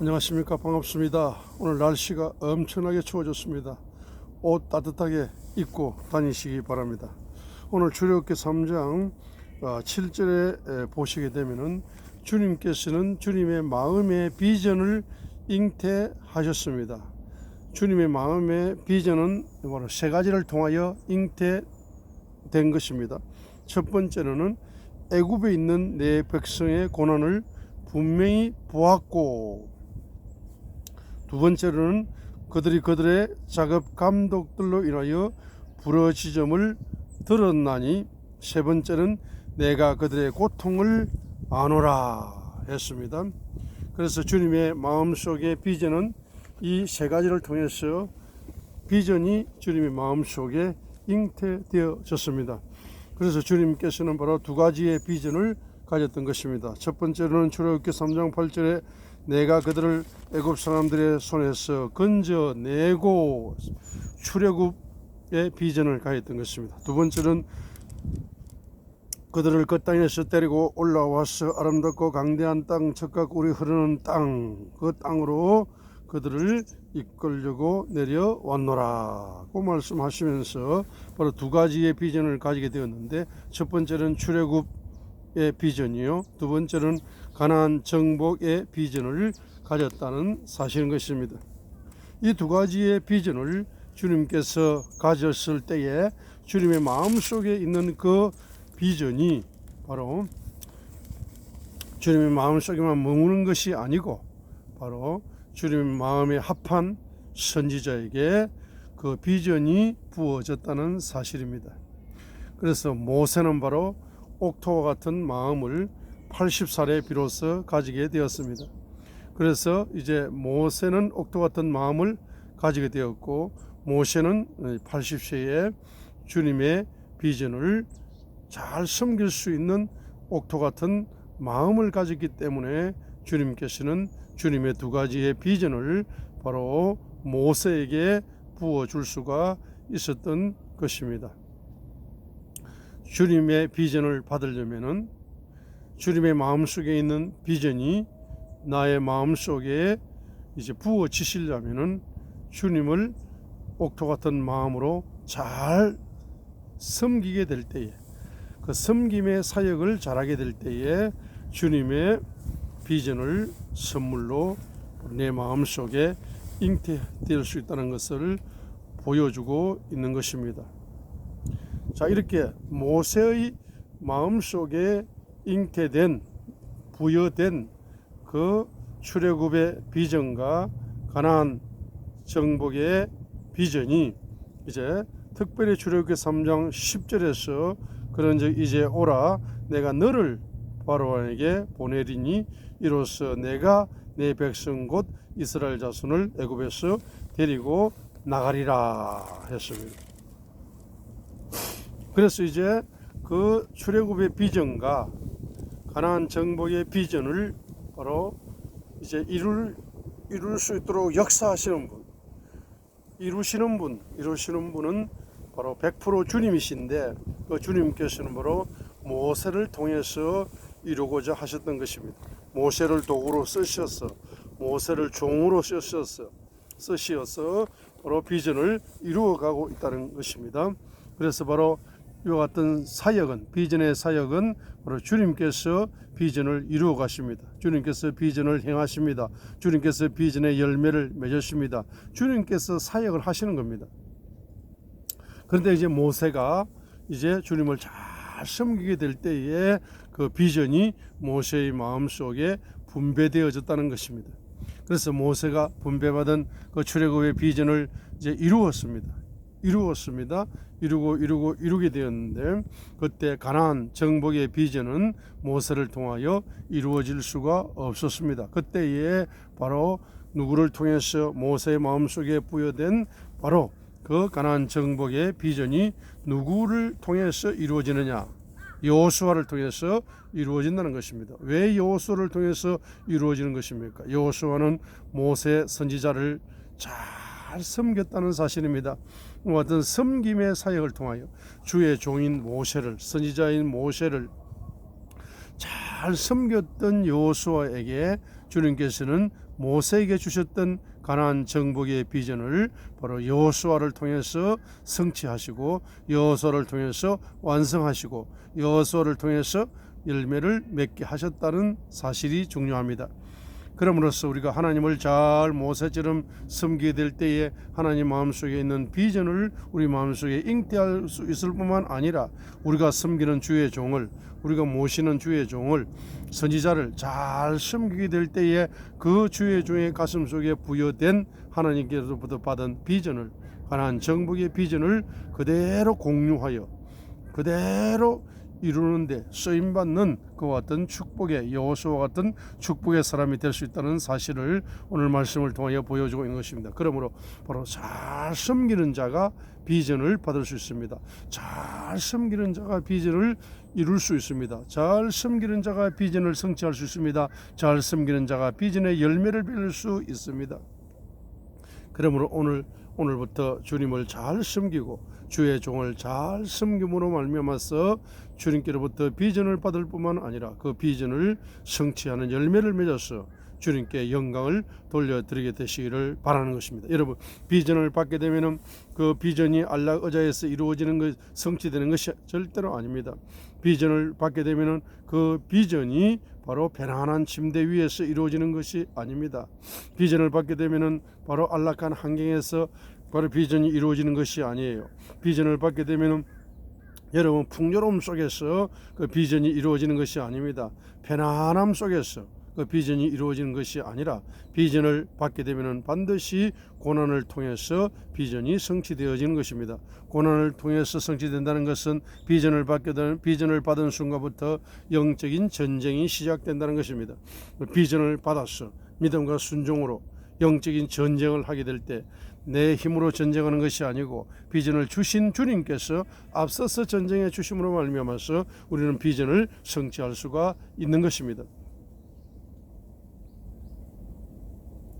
안녕하십니까, 반갑습니다. 오늘 날씨가 엄청나게 추워졌습니다. 옷 따뜻하게 입고 다니시기 바랍니다. 오늘 출애굽기 3장 7절에 보시게 되면은 주님께서는 주님의 마음의 비전을 잉태하셨습니다. 주님의 마음의 비전은 바로 세 가지를 통하여 잉태된 것입니다. 첫 번째로는 애굽에 있는 내 백성의 고난을 분명히 보았고, 두 번째로는 그들의 작업 감독들로 인하여 부러지점을 들었나니, 세 번째는 내가 그들의 고통을 아노라 했습니다. 그래서 주님의 마음속의 비전은 이 세 가지를 통해서 비전이 주님의 마음속에 잉태되어졌습니다. 그래서 주님께서는 바로 두 가지의 비전을 가졌던 것입니다. 첫 번째로는 출애굽기 3장 8절에 내가 그들을 애굽 사람들의 손에서 건져내고, 출애굽의 비전을 가졌던 것입니다. 두 번째는 그들을 그 땅에서 데리고 올라와서 아름답고 강대한 땅, 적각 우리 흐르는 땅, 그 땅으로 그들을 이끌려고 내려왔노라고 말씀하시면서 바로 두 가지의 비전을 가지게 되었는데, 첫 번째는 출애굽의 비전이요, 두 번째는 가나안 정복의 비전을 가졌다는 사실인 것입니다. 이 두 가지의 비전을 주님께서 가졌을 때에 주님의 마음속에 있는 그 비전이 바로 주님의 마음속에만 머무는 것이 아니고, 바로 주님의 마음에 합한 선지자에게 그 비전이 부어졌다는 사실입니다. 그래서 모세는 바로 옥토와 같은 마음을 80살에 비로소 가지게 되었습니다. 그래서 이제 모세는 옥토 같은 마음을 가지게 되었고, 모세는 80세에 주님의 비전을 잘 섬길 수 있는 옥토 같은 마음을 가졌기 때문에 주님께서는 주님의 두 가지의 비전을 바로 모세에게 부어줄 수가 있었던 것입니다. 주님의 비전을 받으려면은 주님의 마음속에 있는 비전이 나의 마음속에 이제 부어지시려면은 주님을 옥토 같은 마음으로 잘 섬기게 될 때에, 그 섬김의 사역을 잘하게 될 때에 주님의 비전을 선물로 내 마음속에 잉태될 수 있다는 것을 보여주고 있는 것입니다. 자, 이렇게 모세의 마음속에 잉태된, 부여된 그 출애굽의 비전과 가나안 정복의 비전이 이제 특별히 출애굽기 3장 10절에서 그런즉 이제 오라 내가 너를 바로에게 보내리니 이로써 내가 내 백성 곧 이스라엘 자손을 애굽에서 데리고 나가리라 했습니다. 그래서 이제 그 출애굽의 비전과 가나안 정복의 비전을 바로 이제 이룰 수 있도록 역사하시는 분, 이루시는 분은 바로 100% 주님이신데, 그 주님께서는 바로 모세를 통해서 이루고자 하셨던 것입니다. 모세를 도구로 쓰셔서, 모세를 종으로 쓰셔서 바로 비전을 이루어가고 있다는 것입니다. 그래서 바로 이와 같은 사역은, 비전의 사역은 바로 주님께서 비전을 이루어 가십니다. 주님께서 비전을 행하십니다. 주님께서 비전의 열매를 맺으십니다. 주님께서 사역을 하시는 겁니다. 그런데 이제 모세가 이제 주님을 잘 섬기게 될 때에 그 비전이 모세의 마음속에 분배되어졌다는 것입니다. 그래서 모세가 분배받은 그 출애굽의 비전을 이제 이루게 되었는데, 그때 가나안 정복의 비전은 모세를 통하여 이루어질 수가 없었습니다. 그때에 바로 누구를 통해서 모세의 마음속에 부여된 바로 그 가나안 정복의 비전이 누구를 통해서 이루어지느냐? 여호수아를 통해서 이루어진다는 것입니다. 왜 여호수아를 통해서 이루어지는 것입니까? 여호수아는 모세 선지자를 잘 섬겼다는 사실입니다. 어떤 섬김의 사역을 통하여 주의 종인 모세를, 선지자인 모세를 잘 잘 섬겼던 여호수아에게 주님께서는 모세에게 주셨던 가나안 정복의 비전을 바로 여호수아를 통해서 성취하시고 여호수아를 통해서 완성하시고 여호수아를 통해서 열매를 맺게 하셨다는 사실이 중요합니다. 그럼으로써 우리가 하나님을 잘 모세처럼 섬기게 될 때에 하나님 마음속에 있는 비전을 우리 마음속에 잉태할 수 있을 뿐만 아니라 우리가 섬기는 주의 종을, 우리가 모시는 주의 종을, 선지자를 잘 섬기게 될 때에 그 주의 종의 가슴 속에 부여된 하나님께로부터 받은 비전을, 가나안 정복의 비전을 그대로 공유하여 그대로 이루는데 쓰임받는 그와 같은 축복의 여호수아와 같은 축복의 사람이 될 수 있다는 사실을 오늘 말씀을 통하여 보여주고 있는 것입니다. 그러므로 바로 잘 섬기는 자가 비전을 받을 수 있습니다. 잘 섬기는 자가 비전을 이룰 수 있습니다. 잘 섬기는 자가 비전을 성취할 수 있습니다. 잘 섬기는 자가 비전의 열매를 맺을 수 있습니다. 그러므로 오늘부터 주님을 잘 섬기고 주의 종을 잘 섬김으로 말미암아서 주님께로부터 비전을 받을 뿐만 아니라 그 비전을 성취하는 열매를 맺어서 주님께 영광을 돌려드리게 되시기를 바라는 것입니다. 여러분, 비전을 받게 되면은 그 비전이 안락 의자에서 이루어지는 것, 성취되는 것이 절대로 아닙니다. 비전을 받게 되면은 그 비전이 바로 편안한 침대 위에서 이루어지는 것이 아닙니다. 비전을 받게 되면은 바로 안락한 환경에서 바로 비전이 이루어지는 것이 아니에요. 비전을 받게 되면은 여러분 풍요로움 속에서 그 비전이 이루어지는 것이 아닙니다. 편안함 속에서 그 비전이 이루어지는 것이 아니라 비전을 받게 되면은 반드시 고난을 통해서 비전이 성취되어지는 것입니다. 고난을 통해서 성취된다는 것은 비전을 받은 순간부터 영적인 전쟁이 시작된다는 것입니다. 비전을 받아서 믿음과 순종으로 영적인 전쟁을 하게 될 때 내 힘으로 전쟁하는 것이 아니고 비전을 주신 주님께서 앞서서 전쟁해 주심으로 말미암아서 우리는 비전을 성취할 수가 있는 것입니다.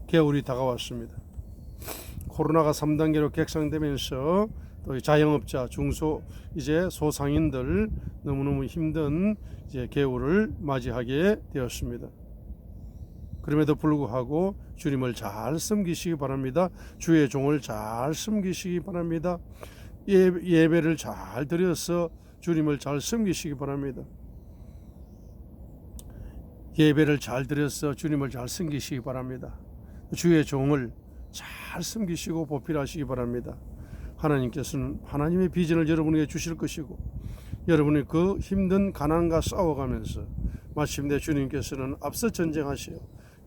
겨울이 다가왔습니다. 코로나가 3단계로 격상되면서 또 자영업자, 중소 이제 소상인들 너무너무 힘든 이제 겨울을 맞이하게 되었습니다. 그럼에도 불구하고 주님을 잘 섬기시기 바랍니다. 주의 종을 잘 섬기시기 바랍니다. 예배를 잘 드려서 주님을 잘 섬기시기 바랍니다. 예배를 잘 드려서 주님을 잘 섬기시기 바랍니다. 주의 종을 잘 섬기시고 보필하시기 바랍니다. 하나님께서는 하나님의 비전을 여러분에게 주실 것이고 여러분이 그 힘든 가난과 싸워가면서 마침내 주님께서는 앞서 전쟁하시어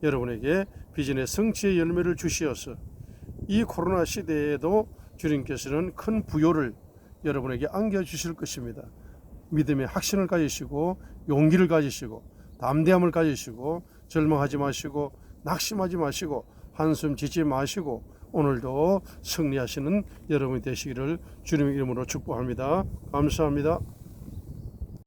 여러분에게 비전의 성취의 열매를 주시어서 이 코로나 시대에도 주님께서는 큰 부요를 여러분에게 안겨주실 것입니다. 믿음의 확신을 가지시고 용기를 가지시고 담대함을 가지시고 절망하지 마시고 낙심하지 마시고 한숨 짓지 마시고 오늘도 승리하시는 여러분이 되시기를 주님의 이름으로 축복합니다. 감사합니다.